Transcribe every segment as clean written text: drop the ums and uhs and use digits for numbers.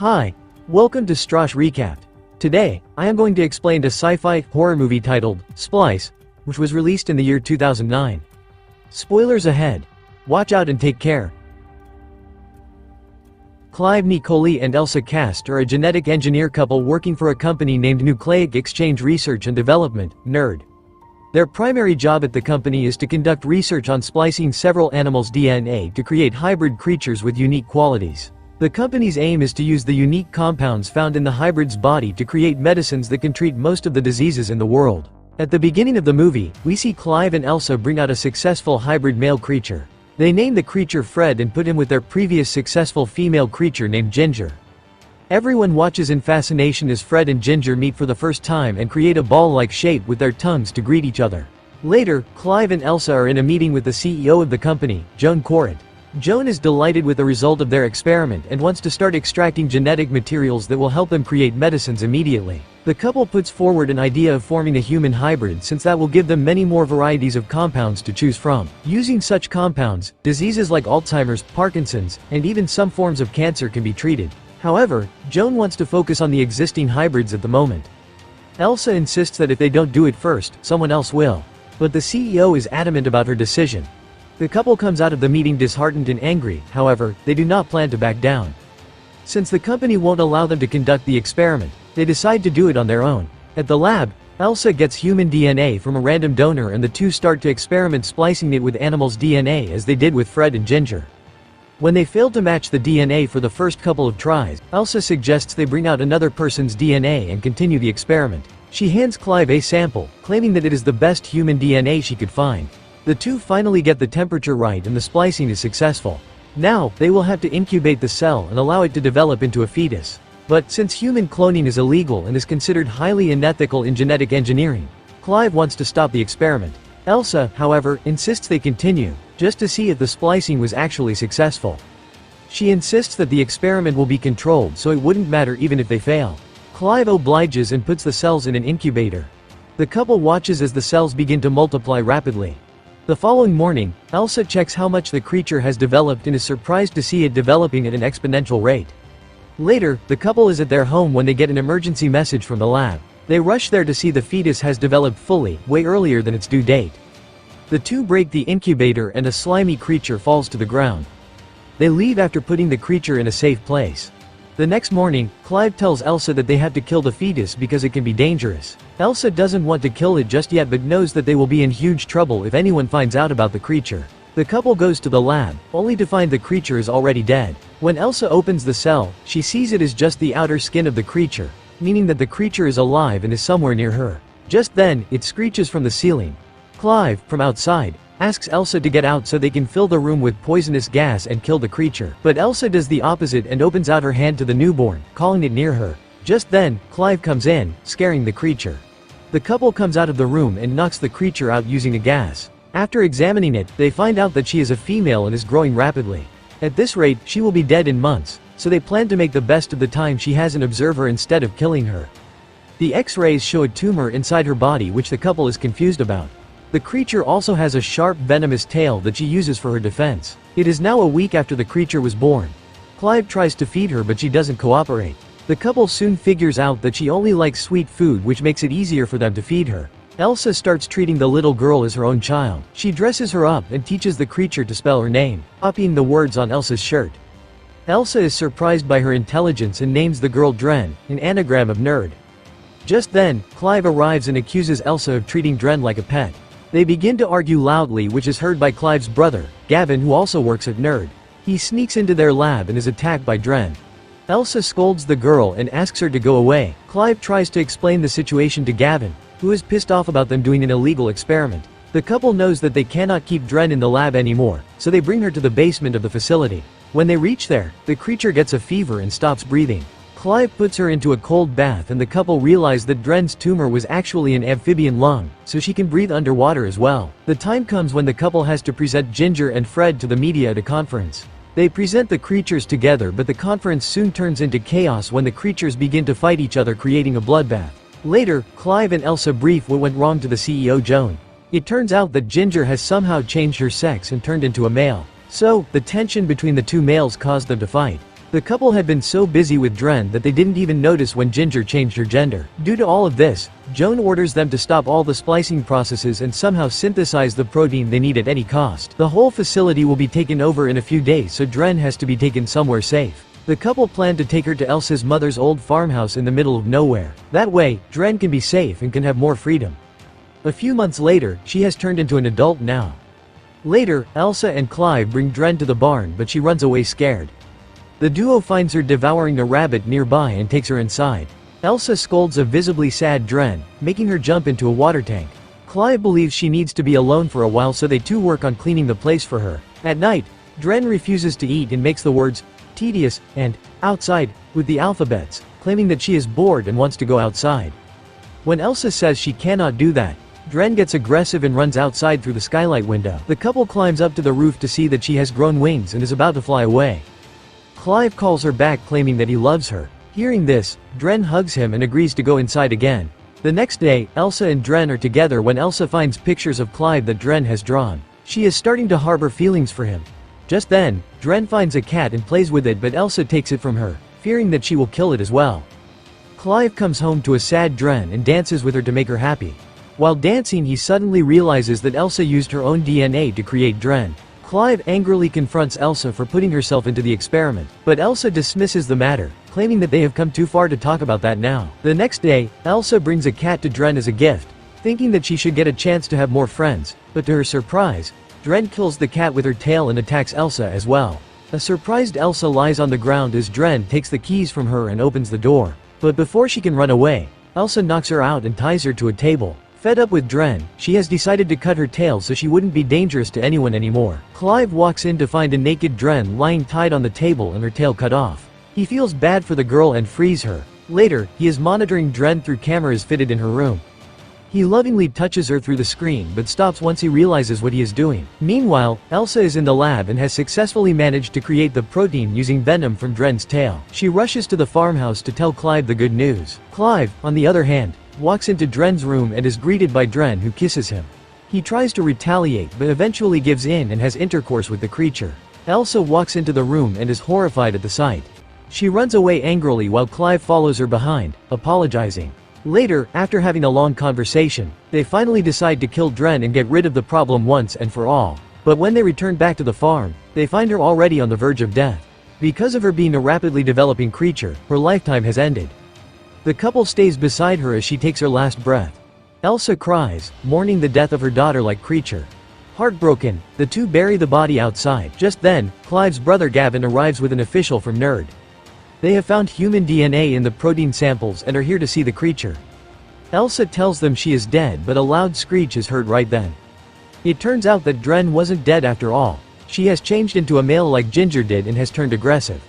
Hi, welcome to Starz Recapped. Today, I am going to explain a sci-fi horror movie titled Splice, which was released in the year 2009. Spoilers ahead. Watch out and take care. Clive Nicoli and Elsa Cast are a genetic engineer couple working for a company named Nucleic Exchange Research and Development, NERD. Their primary job at the company is to conduct research on splicing several animals' DNA to create hybrid creatures with unique qualities. The company's aim is to use the unique compounds found in the hybrid's body to create medicines that can treat most of the diseases in the world. At the beginning of the movie, we see Clive and Elsa bring out a successful hybrid male creature. They name the creature Fred and put him with their previous successful female creature named Ginger. Everyone watches in fascination as Fred and Ginger meet for the first time and create a ball-like shape with their tongues to greet each other. Later, Clive and Elsa are in a meeting with the CEO of the company, Joan Corrett. Joan is delighted with the result of their experiment and wants to start extracting genetic materials that will help them create medicines immediately. The couple puts forward an idea of forming a human hybrid since that will give them many more varieties of compounds to choose from. Using such compounds, diseases like Alzheimer's, Parkinson's, and even some forms of cancer can be treated. However, Joan wants to focus on the existing hybrids at the moment. Elsa insists that if they don't do it first, someone else will. But the CEO is adamant about her decision. The couple comes out of the meeting disheartened and angry, however, they do not plan to back down. Since the company won't allow them to conduct the experiment, they decide to do it on their own. At the lab, Elsa gets human DNA from a random donor and the two start to experiment splicing it with animals' DNA as they did with Fred and Ginger. When they fail to match the DNA for the first couple of tries, Elsa suggests they bring out another person's DNA and continue the experiment. She hands Clive a sample, claiming that it is the best human DNA she could find. The two finally get the temperature right and the splicing is successful. Now, they will have to incubate the cell and allow it to develop into a fetus. But since human cloning is illegal and is considered highly unethical in genetic engineering, Clive wants to stop the experiment. Elsa, however, insists they continue, just to see if the splicing was actually successful. She insists that the experiment will be controlled so it wouldn't matter even if they fail. Clive obliges and puts the cells in an incubator. The couple watches as the cells begin to multiply rapidly. The following morning, Elsa checks how much the creature has developed and is surprised to see it developing at an exponential rate. Later, the couple is at their home when they get an emergency message from the lab. They rush there to see the fetus has developed fully, way earlier than its due date. The two break the incubator and a slimy creature falls to the ground. They leave after putting the creature in a safe place. The next morning, Clive tells Elsa that they have to kill the fetus because it can be dangerous. Elsa doesn't want to kill it just yet but knows that they will be in huge trouble if anyone finds out about the creature. The couple goes to the lab, only to find the creature is already dead. When Elsa opens the cell, she sees it is just the outer skin of the creature, meaning that the creature is alive and is somewhere near her. Just then, it screeches from the ceiling. Clive, from outside, asks Elsa to get out so they can fill the room with poisonous gas and kill the creature. But Elsa does the opposite and opens out her hand to the newborn, calling it near her. Just then, Clive comes in, scaring the creature. The couple comes out of the room and knocks the creature out using a gas. After examining it, they find out that she is a female and is growing rapidly. At this rate, she will be dead in months, so they plan to make the best of the time she has and observe her instead of killing her. The X-rays show a tumor inside her body which the couple is confused about. The creature also has a sharp venomous tail that she uses for her defense. It is now a week after the creature was born. Clive tries to feed her but she doesn't cooperate. The couple soon figures out that she only likes sweet food which makes it easier for them to feed her. Elsa starts treating the little girl as her own child. She dresses her up and teaches the creature to spell her name, copying the words on Elsa's shirt. Elsa is surprised by her intelligence and names the girl Dren, an anagram of nerd. Just then, Clive arrives and accuses Elsa of treating Dren like a pet. They begin to argue loudly which is heard by Clive's brother, Gavin, who also works at NERD. He sneaks into their lab and is attacked by Dren. Elsa scolds the girl and asks her to go away. Clive tries to explain the situation to Gavin, who is pissed off about them doing an illegal experiment. The couple knows that they cannot keep Dren in the lab anymore, so they bring her to the basement of the facility. When they reach there, the creature gets a fever and stops breathing. Clive puts her into a cold bath and the couple realize that Dren's tumor was actually an amphibian lung, so she can breathe underwater as well. The time comes when the couple has to present Ginger and Fred to the media at a conference. They present the creatures together but the conference soon turns into chaos when the creatures begin to fight each other, creating a bloodbath. Later, Clive and Elsa brief what went wrong to the CEO Joan. It turns out that Ginger has somehow changed her sex and turned into a male. So, the tension between the two males caused them to fight. The couple had been so busy with Dren that they didn't even notice when Ginger changed her gender. Due to all of this, Joan orders them to stop all the splicing processes and somehow synthesize the protein they need at any cost. The whole facility will be taken over in a few days, so Dren has to be taken somewhere safe. The couple plan to take her to Elsa's mother's old farmhouse in the middle of nowhere. That way, Dren can be safe and can have more freedom. A few months later, she has turned into an adult now. Later, Elsa and Clive bring Dren to the barn, but she runs away scared. The duo finds her devouring a rabbit nearby and takes her inside. Elsa scolds a visibly sad Dren, making her jump into a water tank. Clive believes she needs to be alone for a while, so they too work on cleaning the place for her. At night, Dren refuses to eat and makes the words tedious and outside with the alphabets, claiming that she is bored and wants to go outside. When Elsa says she cannot do that, Dren gets aggressive and runs outside through the skylight window. The couple climbs up to the roof to see that she has grown wings and is about to fly away. Clive calls her back, claiming that he loves her. Hearing this, Dren hugs him and agrees to go inside again. The next day, Elsa and Dren are together when Elsa finds pictures of Clive that Dren has drawn. She is starting to harbor feelings for him. Just then, Dren finds a cat and plays with it, but Elsa takes it from her, fearing that she will kill it as well. Clive comes home to a sad Dren and dances with her to make her happy. While dancing, he suddenly realizes that Elsa used her own DNA to create Dren. Clive angrily confronts Elsa for putting herself into the experiment, but Elsa dismisses the matter, claiming that they have come too far to talk about that now. The next day, Elsa brings a cat to Dren as a gift, thinking that she should get a chance to have more friends, but to her surprise, Dren kills the cat with her tail and attacks Elsa as well. A surprised Elsa lies on the ground as Dren takes the keys from her and opens the door. But before she can run away, Elsa knocks her out and ties her to a table. Fed up with Dren, she has decided to cut her tail so she wouldn't be dangerous to anyone anymore. Clive walks in to find a naked Dren lying tied on the table and her tail cut off. He feels bad for the girl and frees her. Later, he is monitoring Dren through cameras fitted in her room. He lovingly touches her through the screen but stops once he realizes what he is doing. Meanwhile, Elsa is in the lab and has successfully managed to create the protein using venom from Dren's tail. She rushes to the farmhouse to tell Clive the good news. Clive, on the other hand, walks into Dren's room and is greeted by Dren, who kisses him. He tries to retaliate but eventually gives in and has intercourse with the creature. Elsa walks into the room and is horrified at the sight. She runs away angrily while Clive follows her behind, apologizing. Later, after having a long conversation, they finally decide to kill Dren and get rid of the problem once and for all. But when they return back to the farm, they find her already on the verge of death. Because of her being a rapidly developing creature, her lifetime has ended. The couple stays beside her as she takes her last breath. Elsa cries, mourning the death of her daughter-like creature. Heartbroken, the two bury the body outside. Just then, Clive's brother Gavin arrives with an official from NERD. They have found human DNA in the protein samples and are here to see the creature. Elsa tells them she is dead, but a loud screech is heard right then. It turns out that Dren wasn't dead after all. She has changed into a male like Ginger did and has turned aggressive.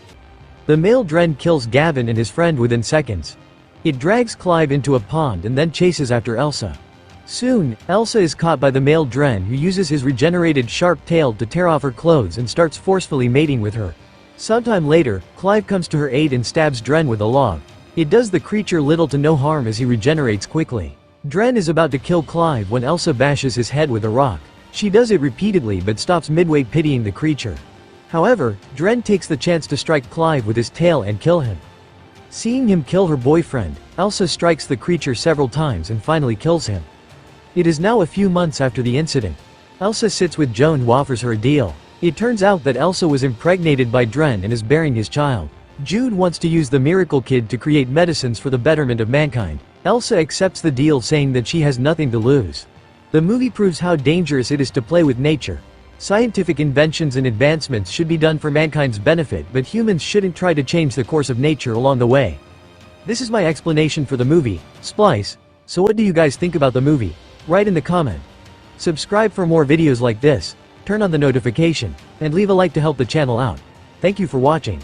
The male Dren kills Gavin and his friend within seconds. It drags Clive into a pond and then chases after Elsa. Soon, Elsa is caught by the male Dren, who uses his regenerated sharp tail to tear off her clothes and starts forcefully mating with her. Sometime later, Clive comes to her aid and stabs Dren with a log. It does the creature little to no harm as he regenerates quickly. Dren is about to kill Clive when Elsa bashes his head with a rock. She does it repeatedly but stops midway, pitying the creature. However, Dren takes the chance to strike Clive with his tail and kill him. Seeing him kill her boyfriend, Elsa strikes the creature several times and finally kills him. It is now a few months after the incident. Elsa sits with Joan, who offers her a deal. It turns out that Elsa was impregnated by Dren and is bearing his child. Jude wants to use the Miracle Kid to create medicines for the betterment of mankind. Elsa accepts the deal, saying that she has nothing to lose. The movie proves how dangerous it is to play with nature. Scientific inventions and advancements should be done for mankind's benefit, but humans shouldn't try to change the course of nature along the way. This is my explanation for the movie, Splice. So what do you guys think about the movie? Write in the comment. Subscribe for more videos like this, turn on the notification, and leave a like to help the channel out. Thank you for watching.